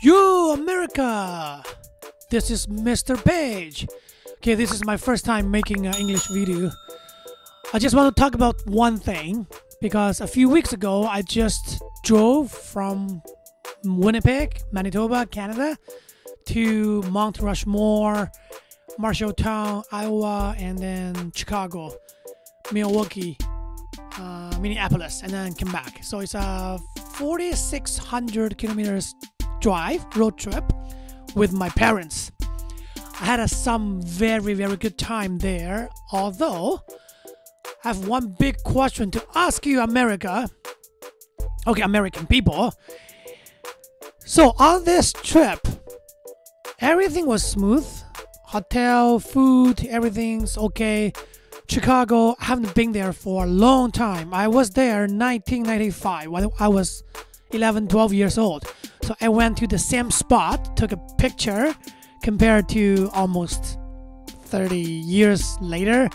Yo, America! This is Mr. Page. Okay, this is my first time making an English video. I just want to talk about one thing because a few weeks ago I just drove from Winnipeg, Manitoba, Canada to Mount Rushmore, Marshalltown, Iowa, and then Chicago, Milwaukee, Minneapolis, and then come back. So it's a 4,600 kilometers drive, road trip with my parents. I had some very good time there, although I have one big question to ask you, America. Okay, American people. So on this trip, everything was smooth. Hotel, food, everything's okay. Chicago, I haven't been there for a long time. I was there in 1995 when I was 11, 12 years old. So I went to the same spot, took a picture compared to almost 30 years later.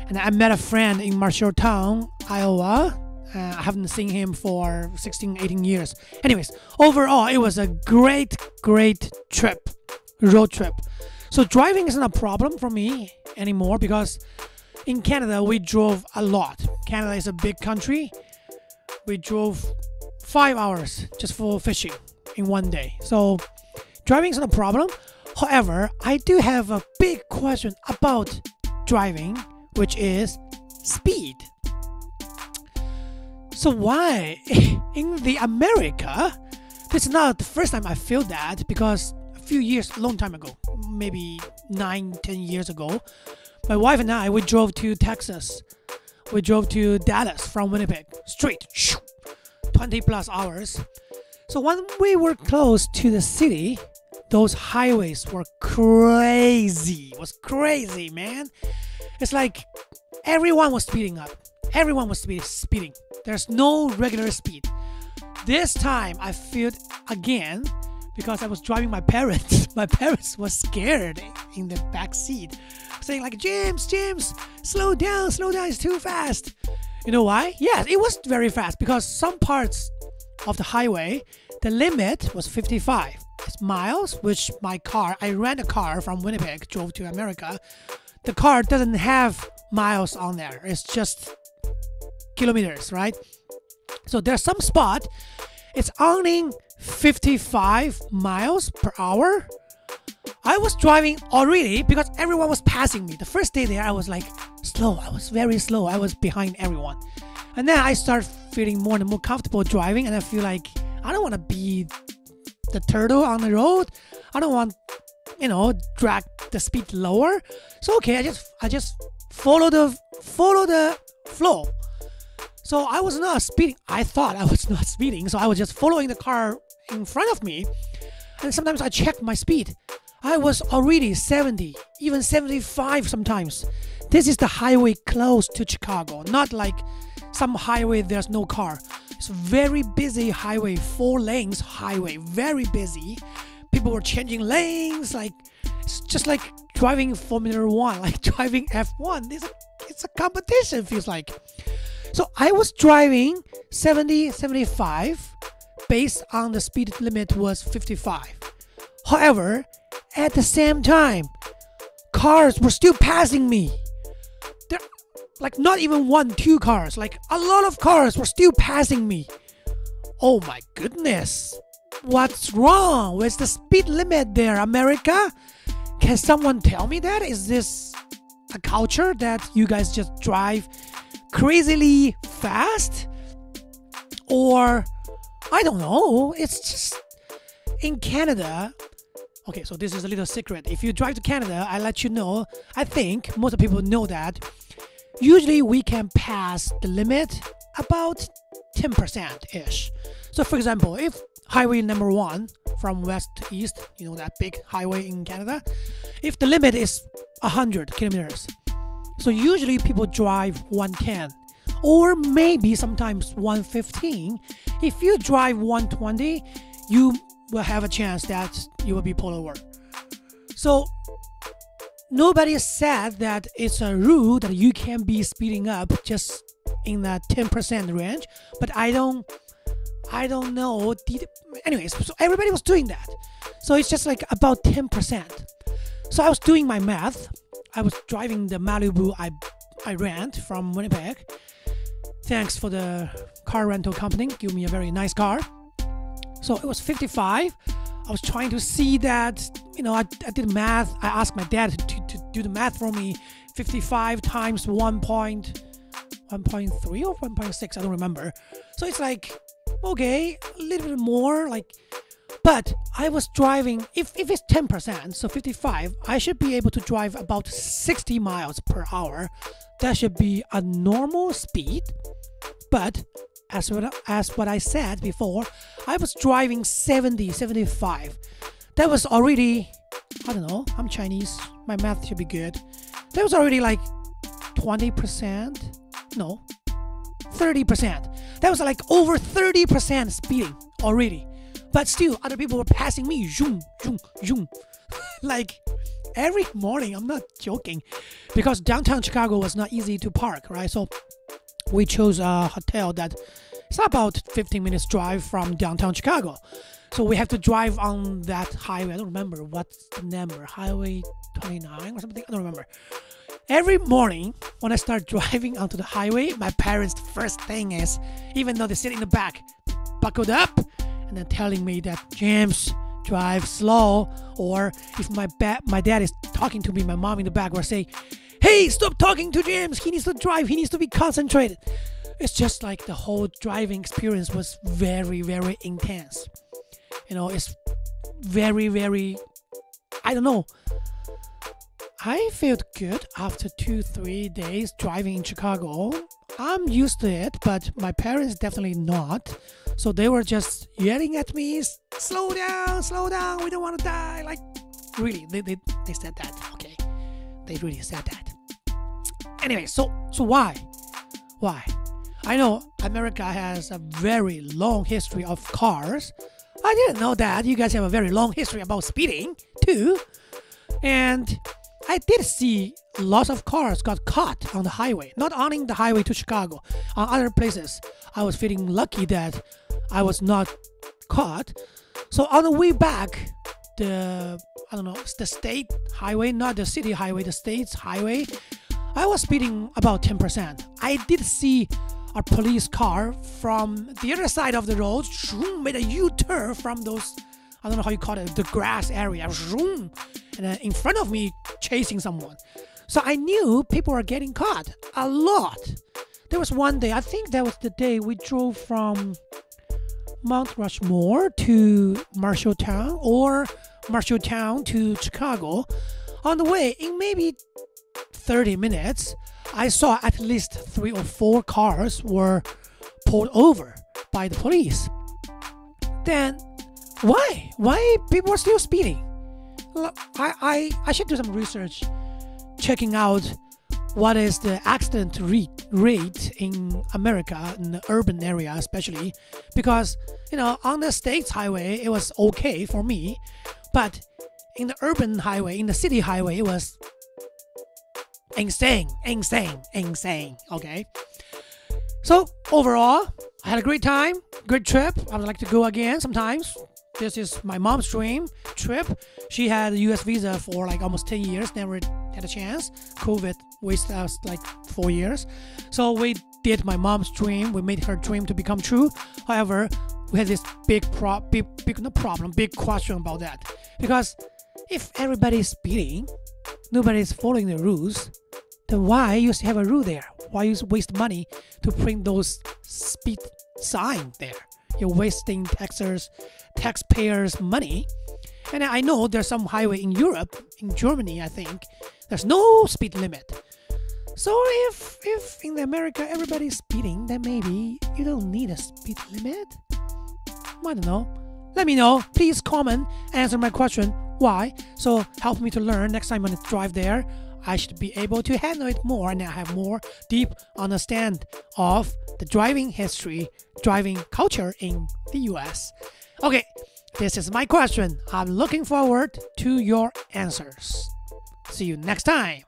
And I met a friend in Marshalltown, Iowa. I haven't seen him for 16, 18 years. Anyways, overall, it was a great trip, road trip. So driving isn't a problem for me anymore because in Canada, we drove a lot. Canada is a big country. We drove 5 hours just for fishing in one day. So driving isn't a problem. However, I do have a big question about driving, which is speed. So why in the America, this is not the first time I feel that because a few years, a long time ago, maybe 9, 10 years ago, my wife and I, we drove to Texas. We drove to Dallas from Winnipeg, straight, 20 plus hours. So when we were close to the city, those highways were crazy. It was crazy, man. It's like everyone was speeding up. Everyone was speeding. There's no regular speed. This time I feel again because I was driving my parents. My parents were scared in the back seat, saying like, James, slow down, it's too fast. You know why? Yes, it was very fast because some parts of the highway, the limit was 55 miles, which I rent a car from Winnipeg, drove to America. The car doesn't have miles on there. It's just kilometers, right? So there's some spot, it's only 55 miles per hour. I was driving already because everyone was passing me. The first day there, I was like slow. I was very slow. I was behind everyone. And then I start feeling more and more comfortable driving, and I feel like I don't want to be the turtle on the road. I don't want, drag the speed lower. So okay, I just follow the flow. So I was not speeding. I thought I was not speeding, so I was just following the car in front of me. And sometimes I checked my speed. I was already 70, even 75 sometimes. This is the highway close to Chicago, not like some highway there's no car. It's very busy highway, 4 lanes highway, very busy. People were changing lanes, like it's just like driving Formula 1, like driving F1. It's a competition, feels like. So I was driving 70, 75, based on the speed limit was 55. However, at the same time, cars were still passing me. There, like not even 1, 2 cars, like a lot of cars were still passing me. Oh my goodness. What's wrong with the speed limit there, America? Can someone tell me that? Is this a culture that you guys just drive crazily fast? Or I don't know. It's just in Canada. Okay, so this is a little secret. If you drive to Canada, I let you know. I think most people know that. Usually we can pass the limit about 10%-ish. So for example, if highway number 1 from west to east, that big highway in Canada, if the limit is 100 kilometers, so usually people drive 110 or maybe sometimes 115. If you drive 120, you will have a chance that you will be pulled over. So nobody said that it's a rule that you can be speeding up just in that 10% range, but I don't I don't know. Anyways, so everybody was doing that. So it's just like about 10%. So I was doing my math. I was driving the Malibu I rent from Winnipeg. Thanks for the car rental company. Give me a very nice car. So it was 55. I was trying to see that, I did math. I asked my dad to do the math for me. 55 times 1.3 or 1.6, I don't remember. So it's like, okay, a little bit more, but I was driving, if it's 10%, so 55, I should be able to drive about 60 miles per hour. That should be a normal speed. But as what I said before, I was driving 70, 75. That was already, I don't know, I'm Chinese, my math should be good. That was already like 20%, no, 30%. That was like over 30% speeding already. But still, other people were passing me, zoom, zoom, zoom. Like every morning, I'm not joking, because downtown Chicago was not easy to park, right? So we chose a hotel that it's about 15 minutes drive from downtown Chicago. So we have to drive on that highway. I don't remember what's the number, Highway 29 or something. I don't remember. Every morning when I start driving onto the highway, my parents' first thing is, even though they sit in the back, buckled up, and then telling me that, James, drive slow. Or if my dad is talking to me, my mom in the back will say, hey, stop talking to James. He needs to drive. He needs to be concentrated. It's just like the whole driving experience was very, very intense. It's very, very, I don't know. I felt good after 2-3 days driving in Chicago. I'm used to it, but my parents definitely not. So they were just yelling at me, slow down, we don't want to die. Like, really, they said that, okay? They really said that. Anyway, so why? Why? I know America has a very long history of cars. I didn't know that. You guys have a very long history about speeding, too. And I did see lots of cars got caught on the highway. Not on the highway to Chicago. On other places, I was feeling lucky that I was not caught. So on the way back, the state highway, not the city highway, the state's highway, I was speeding about 10%. I did see a police car from the other side of the road made a U-turn from those, I don't know how you call it, the grass area, and then in front of me chasing someone. So I knew people were getting caught a lot. There was one day, I think that was the day we drove from Mount Rushmore to Marshalltown, or Marshalltown to Chicago. On the way, in maybe 30 minutes, I saw at least 3 or 4 cars were pulled over by the police. Then, why? Why people are still speeding? I should do some research, checking out what is the accident rate in America, in the urban area especially, because on the state's highway it was okay for me, but in the urban highway, in the city highway, it was insane. Okay, so overall I had a great time, great trip. I would like to go again sometimes. This is my mom's dream trip. She had a US visa for like almost 10 years, never had a chance. COVID wasted us like 4 years. So we did my mom's dream. We made her dream to become true. However, we had this big question about that. Because if everybody is speeding, nobody is following the rules, then why you have a rule there? Why you waste money to print those speed signs there? You're wasting taxpayers' money. And I know there's some highway in Europe, in Germany, I think, there's no speed limit. So if in America everybody's speeding, then maybe you don't need a speed limit. I don't know. Let me know. Please comment, answer my question. Why? So help me to learn. Next time when I drive there, I should be able to handle it more, and I have more deep understand of the driving history, driving culture in the US. Okay, this is my question. I'm looking forward to your answers. See you next time.